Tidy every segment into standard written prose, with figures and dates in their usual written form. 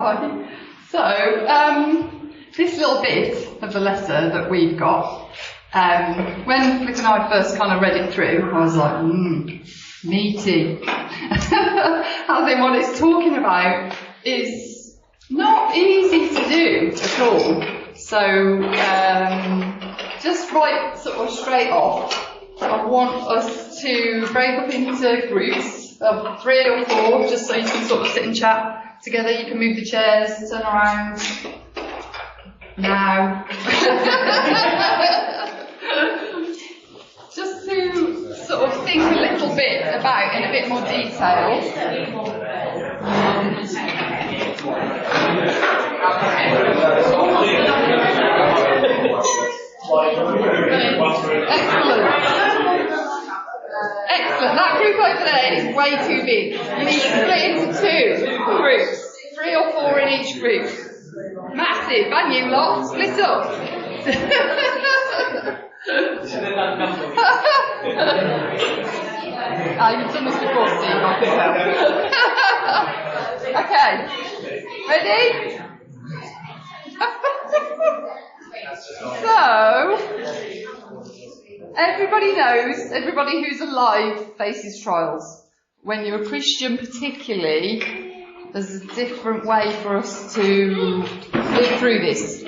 So, this little bit of the letter that we've got, when Flick and I first kind of read it through, I was like, meaty. I think what it's talking about is not easy to do at all. So, just right sort of straight off, I want us to break up into groups of 3 or 4, just so you can sort of sit and chat together. You can move the chairs, turn around. Now. Just to sort of think a little bit about in a bit more detail. Excellent. That group over there is way too big. You need to split into 2 groups, 3 or 4 in each group. Massive, and you lot, split up. You've done this before, Steve, I can tell. Okay, ready? So, everybody knows, everybody who's alive faces trials. When you're a Christian particularly, there's a different way for us to live through this.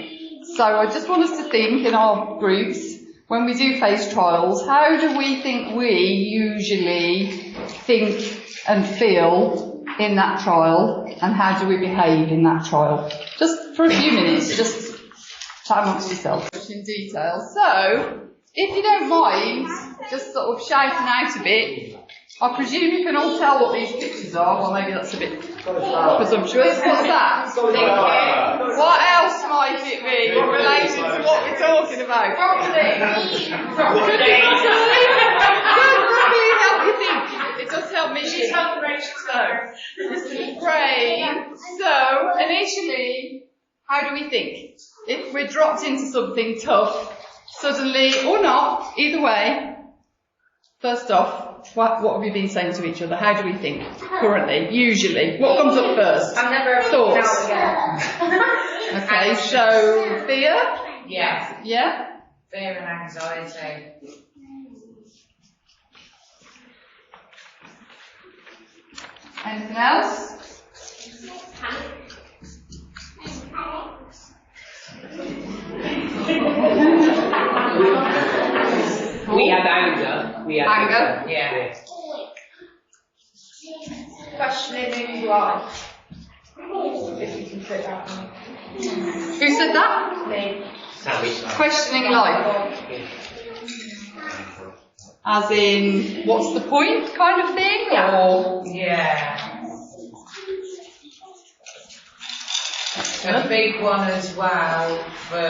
So I just want us to think in our groups, when we do face trials, how do we think we usually think and feel in that trial, and how do we behave in that trial? Just for a few minutes, just chat amongst yourselves in detail. So, if you don't mind, just sort of shouting out a bit. I presume you can all tell what these pictures are. Well, maybe that's a bit presumptuous. What's that? What else might it be in relation to what we're talking about? Broccoli. Broccoli help you think. It does help me. She's helping Rachel. So, great. So, initially, how do we think? If we're dropped into something tough, suddenly, or not, either way, first off, what have you been saying to each other? How do we think currently, usually? What comes up first? I'm never thoughts. Again. Okay, so fear? Yeah. Yeah? Fear and anxiety. Anything else? We had anger. Anger? Yeah. Questioning who you are. If you can fit that one. Who said that? Me. Sammy. Questioning life. As in, what's the point kind of thing? Yeah. Or Yeah. A big one as well for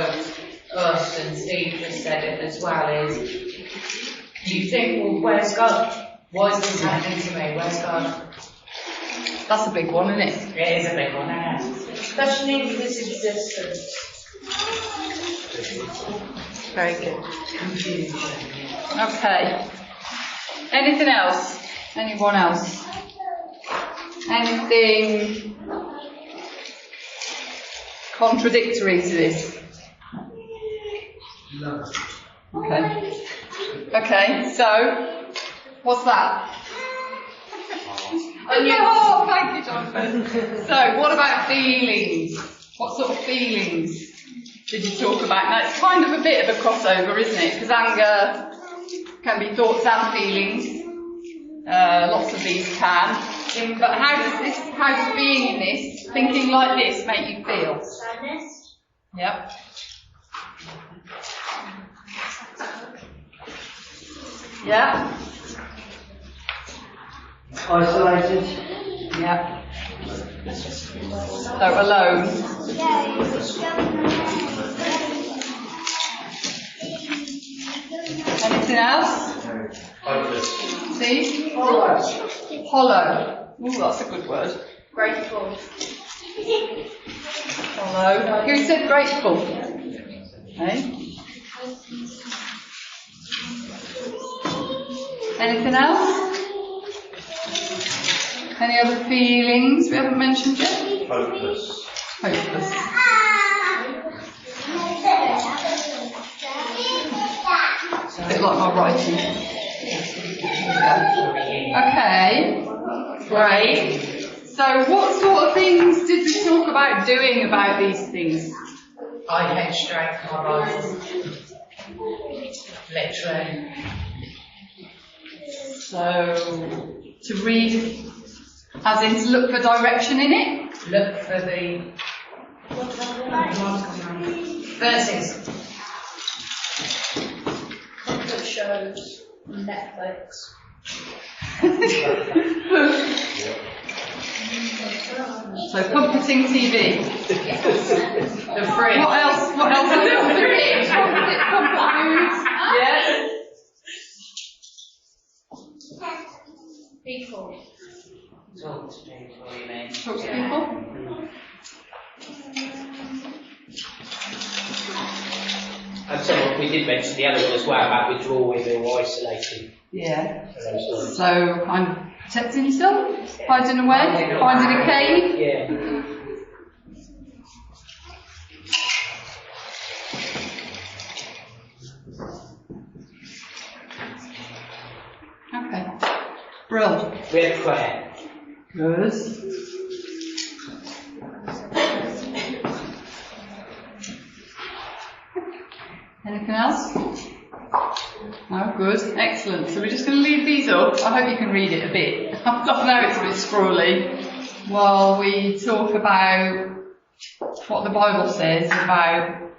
us, and Steve just said it as well, is you think, well, where's God? Why is this happening to me? Where's God? that's a big one, isn't it? It is a big one, isn't it? Questioning his existence. Very good. Okay. Anything else? Anyone else? Anything contradictory to this? No. Okay. Okay, so, what's that? Oh, thank you, Jonathan. So, what about feelings? What sort of feelings did you talk about? Now, it's kind of a bit of a crossover, isn't it? Because anger can be thoughts and feelings. Lots of these can. But how does being in this, thinking like this, make you feel? Sadness. Yep. Yeah. Isolated. Yeah. So alone. Anything else? Hopeless. See? Hollow. Ooh, that's a good word. Grateful. Hollow. Who said grateful? Hey? Anything else? Any other feelings we haven't mentioned yet? Hopeless. Hopeless. A bit like my writing. Okay, great. So what sort of things did we talk about doing about these things? I hate straight carbs. Literally. So, to read, as in to look for direction in it? Look for the verses. Comfort shows on Netflix. So, comforting TV. The fridge. What else? What else? The fridge. Comfort foods. Yeah. People. Talk to people, you mean? Talk to people. And so we did mention the other one as well about withdrawing or isolating. Yeah. And those ones. So, kind of protecting yourself, hiding away, finding a cave. Yeah. Okay. Brill. We had prayer. Good. Anything else? No, good. Excellent. So we're just going to leave these up. I hope you can read it a bit. I know it's a bit scrawly. While we talk about what the Bible says about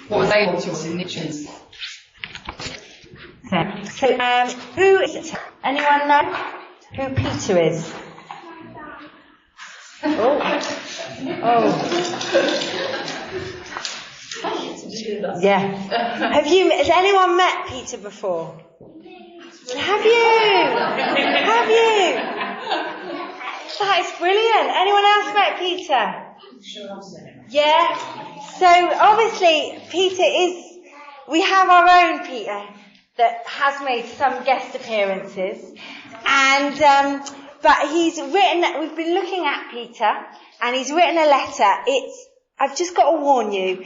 what's able to us in niches. So, who is it? Anyone know who Peter is? Yeah. Has anyone met Peter before? Have you? That is brilliant. Anyone else met Peter? Sure, I've seen it. Yeah. So obviously we have our own Peter that has made some guest appearances, and but we've been looking at Peter, and he's written a letter. I've just got to warn you,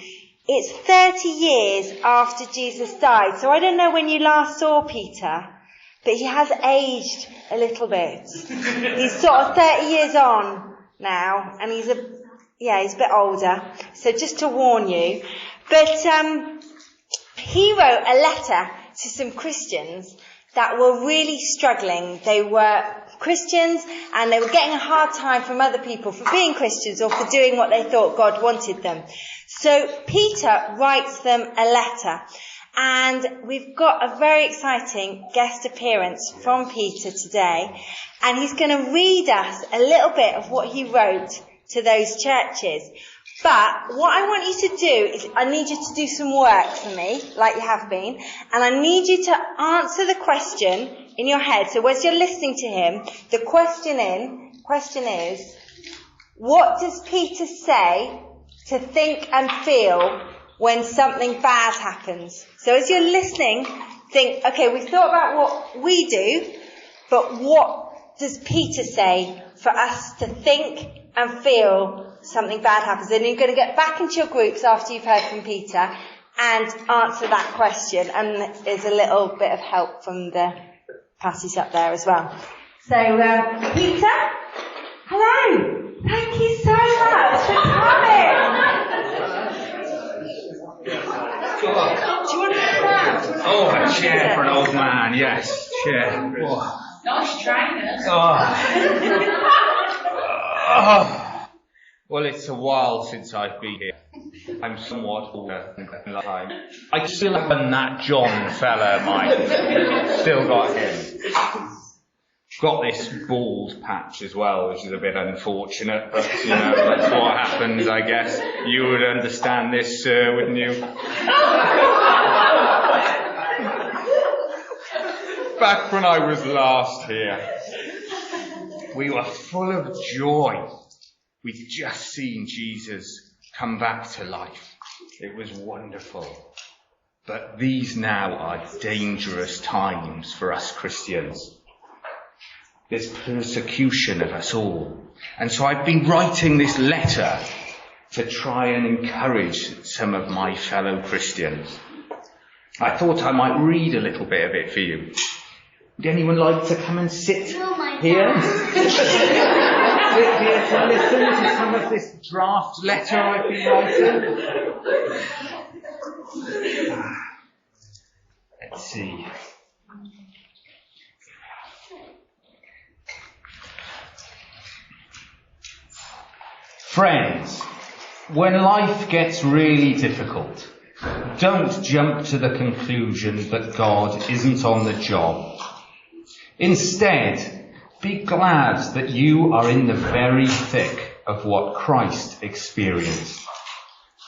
it's 30 years after Jesus died, so I don't know when you last saw Peter, but he has aged a little bit. He's sort of 30 years on now, and he's a bit older, so just to warn you. But he wrote a letter to some Christians that were really struggling. They were Christians and they were getting a hard time from other people for being Christians or for doing what they thought God wanted them. So Peter writes them a letter, and we've got a very exciting guest appearance from Peter today, and he's going to read us a little bit of what he wrote to those churches. But what I want you to do is I need you to do some work for me, like you have been, and I need you to answer the question in your head. So as you're listening to him, the question is, what does Peter say to think and feel when something bad happens? So as you're listening, think, okay, we've thought about what we do, but what does Peter say for us to think and feel something bad happens? And you're going to get back into your groups after you've heard from Peter and answer that question. And there's a little bit of help from the passes up there as well. So, Peter, hello. Thank you so much for coming. Do you want to come down? Oh, a chair for an old man, yes, chair. Oh. Nice trainers. Well, it's a while since I've been here. I'm somewhat older than last time. I still haven't that John fella, mine. Still got him. Got this bald patch as well, which is a bit unfortunate, but you know, that's what happens, I guess. You would understand this, sir, wouldn't you? Back when I was last here, we were full of joy. We'd just seen Jesus come back to life. It was wonderful. But these now are dangerous times for us Christians. There's persecution of us all. And so I've been writing this letter to try and encourage some of my fellow Christians. I thought I might read a little bit of it for you. Would anyone like to come and sit here? Sit here to listen to some of this draft letter I've been writing? Let's see. Friends, when life gets really difficult, don't jump to the conclusion that God isn't on the job. Instead, be glad that you are in the very thick of what Christ experienced.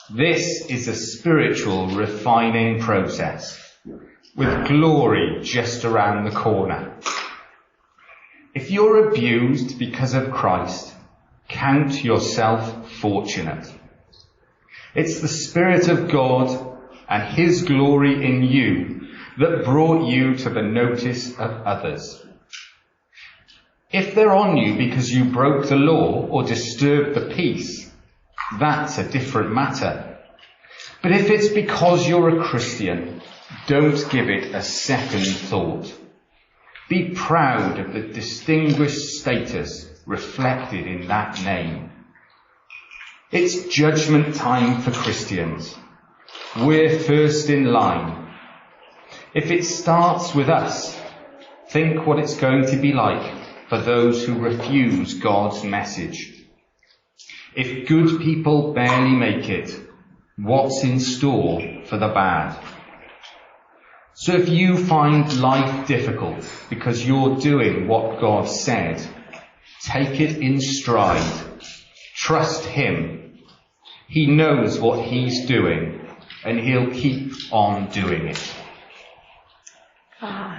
This is a spiritual refining process, with glory just around the corner. If you're abused because of Christ, count yourself fortunate. It's the Spirit of God and His glory in you that brought you to the notice of others. If they're on you because you broke the law or disturbed the peace, that's a different matter. But if it's because you're a Christian, don't give it a second thought. Be proud of the distinguished status reflected in that name. It's judgment time for Christians. We're first in line. If it starts with us, think what it's going to be like for those who refuse God's message. If good people barely make it, what's in store for the bad? So if you find life difficult because you're doing what God said, take it in stride. Trust Him. He knows what He's doing, and He'll keep on doing it.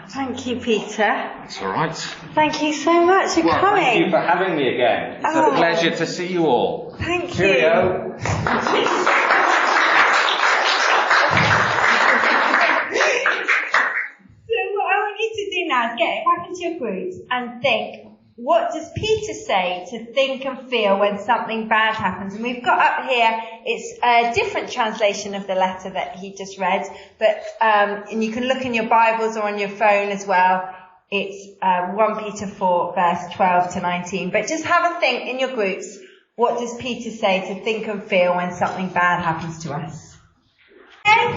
Thank you, Peter. That's all right. Thank you so much for coming. Thank you for having me again. It's a pleasure to see you all. Thank you. Cheerio. Now is get it back into your groups and think, what does Peter say to think and feel when something bad happens? And we've got up here, it's a different translation of the letter that he just read, but and you can look in your Bibles or on your phone as well. It's 1 Peter 4 verse 12 to 19. But just have a think in your groups, what does Peter say to think and feel when something bad happens to us? Okay?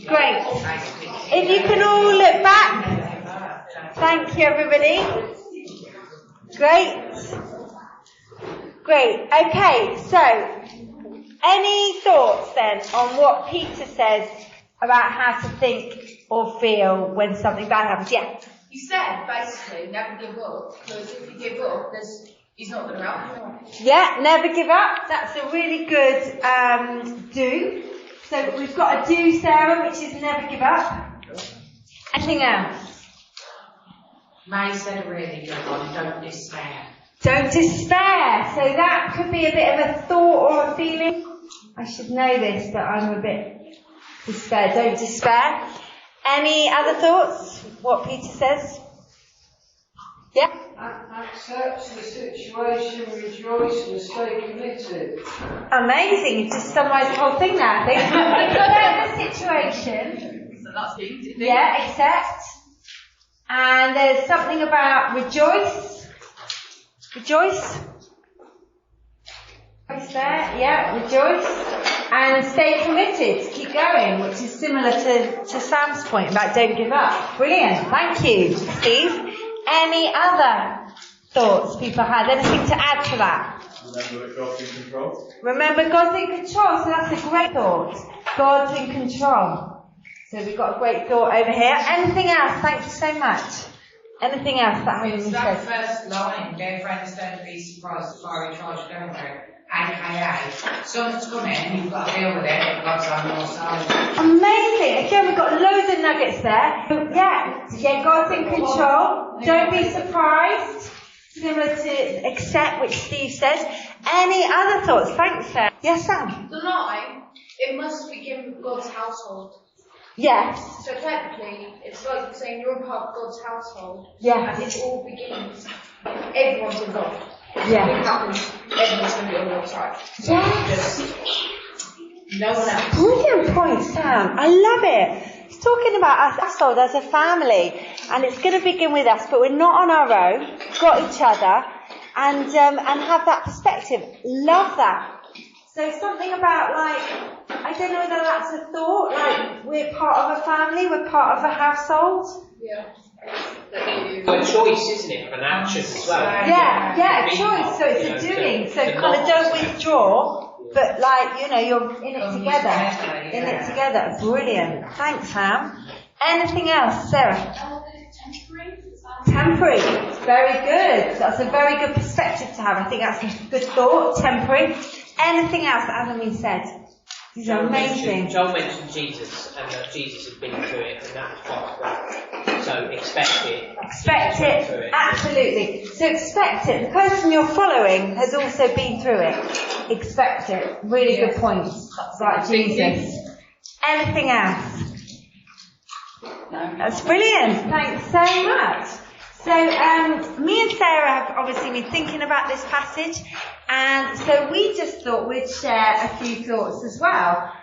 Great. If you can all look back. Thank you, everybody. Great. Great. Okay, so any thoughts then on what Peter says about how to think or feel when something bad happens? Yeah. You said basically never give up, because if you give up, he's not going to help you. Yeah, never give up. That's a really good do. So we've got a do, Sarah, which is never give up. Anything else? May said a really good one, don't despair. Don't despair. So that could be a bit of a thought or a feeling. I should know this, but I'm a bit despair. Don't despair. Any other thoughts? What Peter says? Yeah? Accept the situation, rejoice and stay committed. Amazing. You've just summarised the whole thing now, I think. Accept the situation. So that's easy. Yeah, accept. And there's something about rejoice. Rejoice. Rejoice there. Yeah, rejoice. And stay committed. Keep going, which is similar to Sam's point about don't give up. Brilliant. Thank you, Steve. Any other thoughts people had? Anything to add to that? Remember that God's in control. Remember God's in control, so that's a great thought. God's in control. So we've got a great thought over here. Anything else? Thank you so much. Anything else that Holy It's that says? first line, dear friends, don't be surprised at fiery charge going through. AKA, something's coming, you've got to deal with it, but God's on your side. Amazing. Again, we've got loads of nuggets there. So, yeah, God's in control. Don't be surprised. Similar to accept, which Steve says. Any other thoughts? Thanks, Sarah. Yes, Sam? The line, it must begin with God's household. Yes. So technically, it's like saying you're a part of God's household. Yeah. And it all begins, everyone's involved. Yeah. If it happens, everyone's going to be on your side. Yes. No one else. Brilliant point, Sam. I love it. It's talking about us all as a family, and it's going to begin with us, but we're not on our own. Got each other, and have that perspective. Love that. So something about I don't know whether that's a thought. We're part of a family. We're part of a household. Yeah. Well, a choice, isn't it, of an action as well? Yeah, choice. So it's a doing. So kind of don't withdraw, but you're in it together. In it together. Brilliant. Thanks, Sam. Anything else, Sarah? Temporary. Very good. That's a very good perspective to have. I think that's a good thought. Temporary. Anything else that hasn't been said? These are amazing. Joel mentioned Jesus, and that Jesus had been through it, and that was part of that. So expect it. Expect it. Absolutely. So expect it. The person you're following has also been through it. Expect it. Really good points. Right, Jesus. Anything else? No. That's brilliant. Thanks so much. So, me and Sarah have obviously been thinking about this passage, and so we just thought we'd share a few thoughts as well,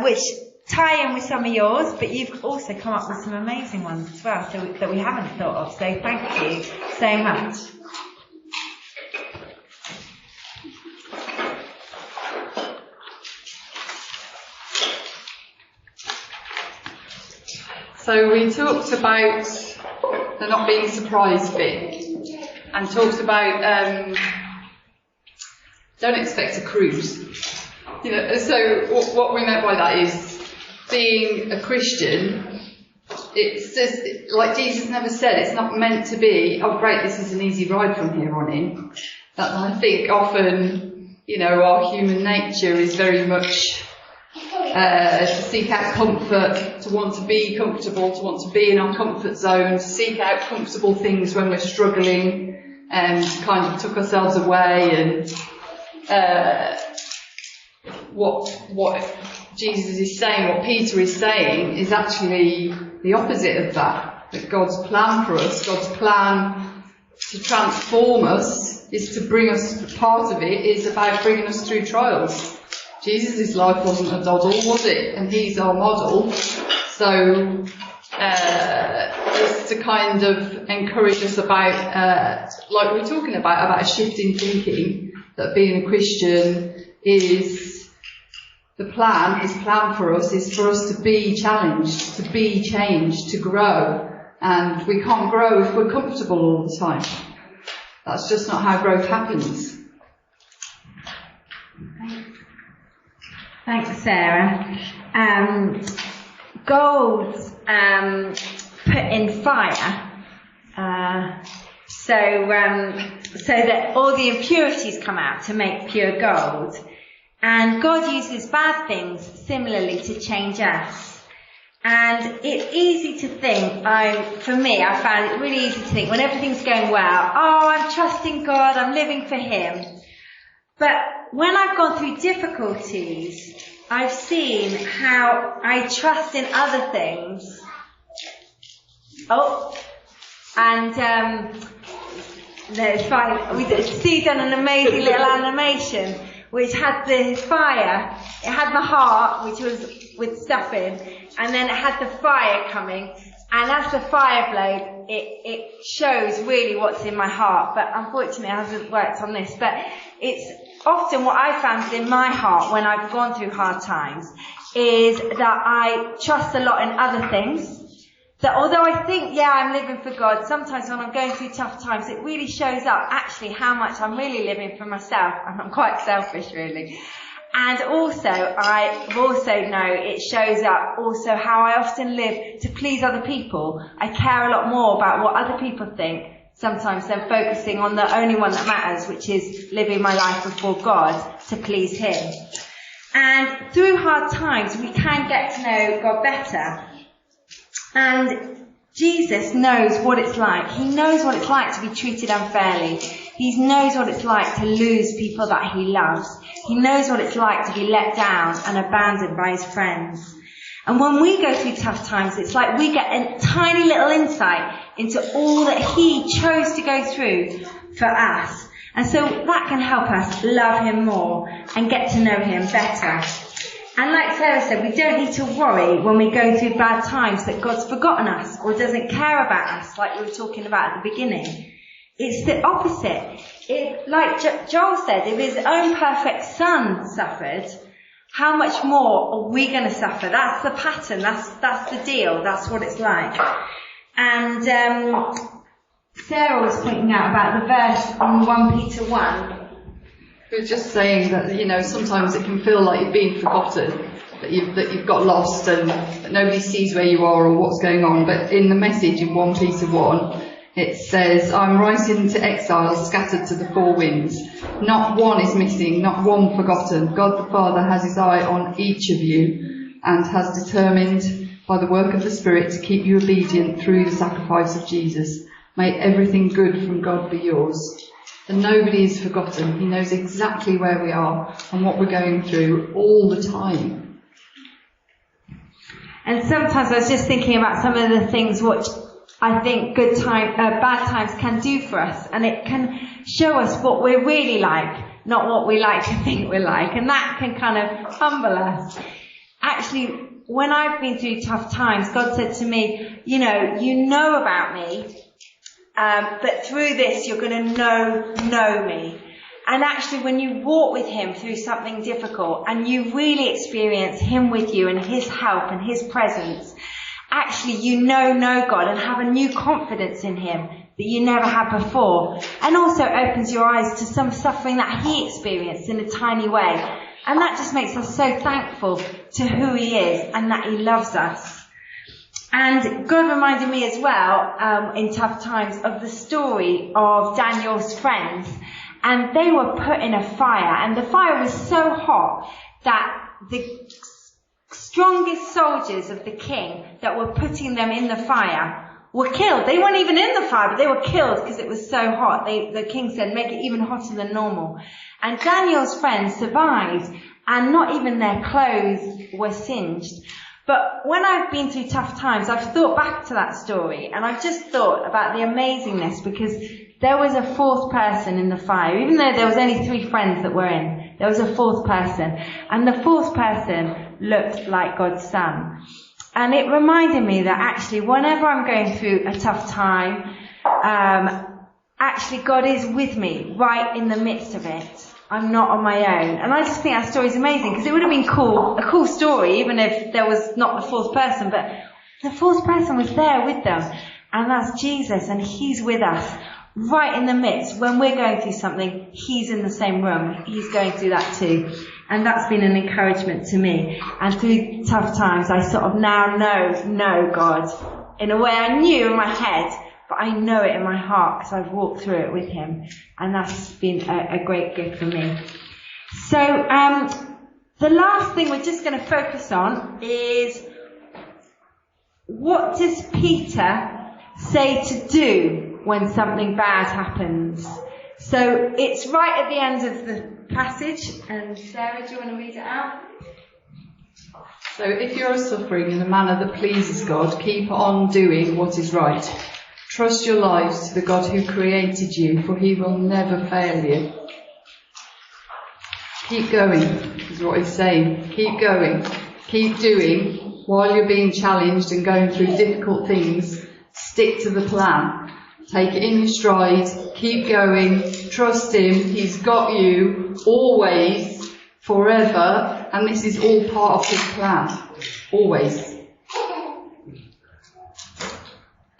which tie in with some of yours, but you've also come up with some amazing ones as well, that we haven't thought of, so thank you so much. So we talked about the not being surprised bit, and talked about don't expect a cruise. So what we meant by that is being a Christian. It says, like Jesus never said, it's not meant to be, oh great, this is an easy ride from here on in. That I think often, our human nature is very much to seek out comfort, to want to be comfortable, to want to be in our comfort zone, to seek out comfortable things when we're struggling, and kind of took ourselves away. And what Jesus is saying, what Peter is saying, is actually the opposite of that. That God's plan for us, God's plan to transform us, is to bring us, part of it is about bringing us through trials. Jesus' life wasn't a doddle, was it? And he's our model. So, it's to kind of encourage us about, like we're talking about a shift in thinking, that being a Christian is, his plan for us is for us to be challenged, to be changed, to grow. And we can't grow if we're comfortable all the time. That's just not how growth happens. Thanks, Sarah. Gold put in fire, so that all the impurities come out to make pure gold. And God uses bad things similarly to change us. And it's easy to think, for me, I found it really easy to think when everything's going well, I'm trusting God, I'm living for Him. But when I've gone through difficulties, I've seen how I trust in other things. No, it's fine. Steve done an amazing little animation which had the fire. It had my heart, which was with stuff in, and then it had the fire coming. And as the fire blade, it shows really what's in my heart. But unfortunately, it hasn't worked on this. But it's often what I found in my heart when I've gone through hard times is that I trust a lot in other things. That although I think, I'm living for God, sometimes when I'm going through tough times, it really shows up actually how much I'm really living for myself. And I'm quite selfish, really. And also, I also know it shows up also how I often live to please other people. I care a lot more about what other people think sometimes than focusing on the only one that matters, which is living my life before God to please Him. And through hard times, we can get to know God better. And Jesus knows what it's like. He knows what it's like to be treated unfairly. He knows what it's like to lose people that he loves. He knows what it's like to be let down and abandoned by his friends. And when we go through tough times, it's like we get a tiny little insight into all that he chose to go through for us. And so that can help us love him more and get to know him better. And like Sarah said, we don't need to worry when we go through bad times that God's forgotten us or doesn't care about us, like we were talking about at the beginning. It's the opposite. Like Joel said, if his own perfect son suffered, how much more are we going to suffer? That's the pattern. That's the deal. That's what it's like. And Sarah was pointing out about the verse on 1 Peter 1. We're just saying that, sometimes it can feel like you've been forgotten, that you've got lost and that nobody sees where you are or what's going on. But in the message in 1 Peter 1, it says, I'm writing to exiles scattered to the four winds. Not one is missing, not one forgotten. God the Father has his eye on each of you and has determined by the work of the Spirit to keep you obedient through the sacrifice of Jesus. May everything good from God be yours. And nobody is forgotten. He knows exactly where we are and what we're going through all the time. And sometimes I was just thinking about some of the things which I think bad times can do for us, and it can show us what we're really like, not what we like to think we're like, and that can kind of humble us. Actually, when I've been through tough times, God said to me, you know about me, but through this you're going to know me. And actually when you walk with him through something difficult and you really experience him with you and his help and his presence, actually you know God and have a new confidence in him that you never had before. And also opens your eyes to some suffering that he experienced in a tiny way. And that just makes us so thankful to who he is and that he loves us. And God reminded me as well, in tough times, of the story of Daniel's friends. And they were put in a fire, and the fire was so hot that the strongest soldiers of the king that were putting them in the fire were killed. They weren't even in the fire, but they were killed because it was so hot. The king said, make it even hotter than normal. And Daniel's friends survived, and not even their clothes were singed. But when I've been through tough times, I've thought back to that story, and I've just thought about the amazingness, because there was a fourth person in the fire. Even though there was only 3 friends that were in, there was a fourth person. And the fourth person looked like God's son. And it reminded me that actually whenever I'm going through a tough time, actually God is with me right in the midst of it. I'm not on my own. And I just think that story's amazing, because it would have been a cool story, even if there was not the fourth person, but the fourth person was there with them. And that's Jesus, and he's with us right in the midst. When we're going through something, he's in the same room. He's going through that too. And that's been an encouragement to me. And through tough times, I sort of now know God in a way I knew in my head, but I know it in my heart because I've walked through it with him. And that's been a great gift for me. So, the last thing we're just going to focus on is, what does Peter say to do when something bad happens? So it's right at the end of the passage, and Sarah, do you want to read it out? So if you're suffering in a manner that pleases God, keep on doing what is right. Trust your lives to the God who created you, for he will never fail you. Keep going, is what he's saying. Keep going. Keep doing while you're being challenged and going through difficult things. Stick to the plan. Take it in your stride. Keep going. Trust him. He's got you always, forever, and this is all part of his plan. Always.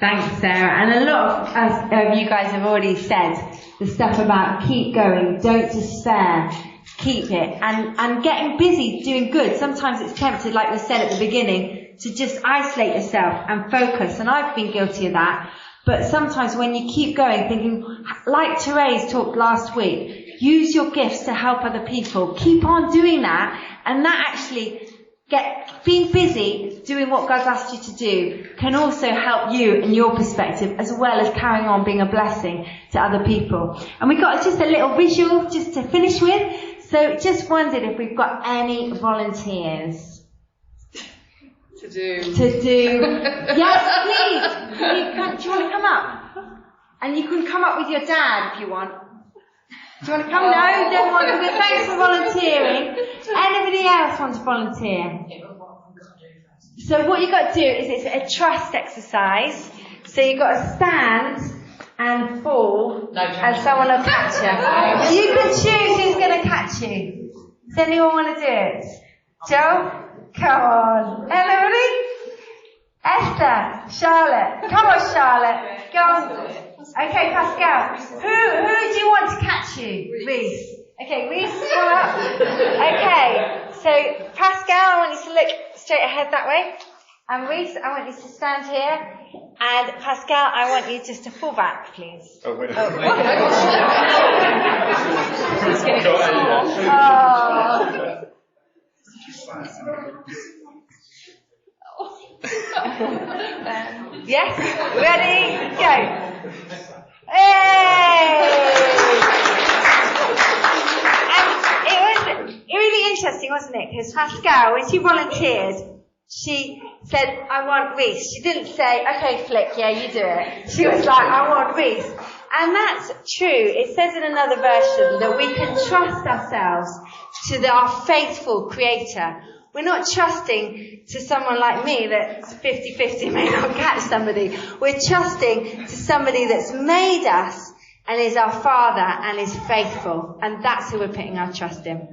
Thanks, Sarah. And a lot of you guys have already said the stuff about keep going, don't despair, keep it, and getting busy doing good. Sometimes it's tempted, like we said at the beginning, to just isolate yourself and focus, and I've been guilty of that. But sometimes when you keep going, thinking, like Therese talked last week, use your gifts to help other people. Keep on doing that, and that actually being busy doing what God's asked you to do can also help you and your perspective, as well as carrying on being a blessing to other people. And we got just a little visual just to finish with. So just wondered if we've got any volunteers To do. Yes, please. Do you want to come up? And you can come up with your dad if you want. Do you want to come? No, don't want to. But thanks for volunteering. Anybody else want to volunteer? So what you've got to do is it's a trust exercise. So you've got to stand and fall, and someone will catch you. You can choose who's going to catch you. Does anyone want to do it? Joe? Come on. Anybody? Esther? Charlotte? Come on, Charlotte. Go on. Okay, Pascal. Who do you want to catch you? Reese. Okay, Reese, come up. Okay, so Pascal, I want you to look straight ahead that way. And Reese, I want you to stand here. And Pascal, I want you just to fall back, please. Oh, wait. Oh. Yes? Ready? Go. Hey! And it was really interesting, wasn't it? Because Pascal, when she volunteered, she said, I want Reese. She didn't say, okay, Flick, yeah, you do it. She was like, I want Reese. And that's true. It says in another version that we can trust ourselves to our faithful Creator. We're not trusting to someone like me that's 50-50 may not catch somebody. We're trusting to somebody that's made us and is our Father and is faithful. And that's who we're putting our trust in.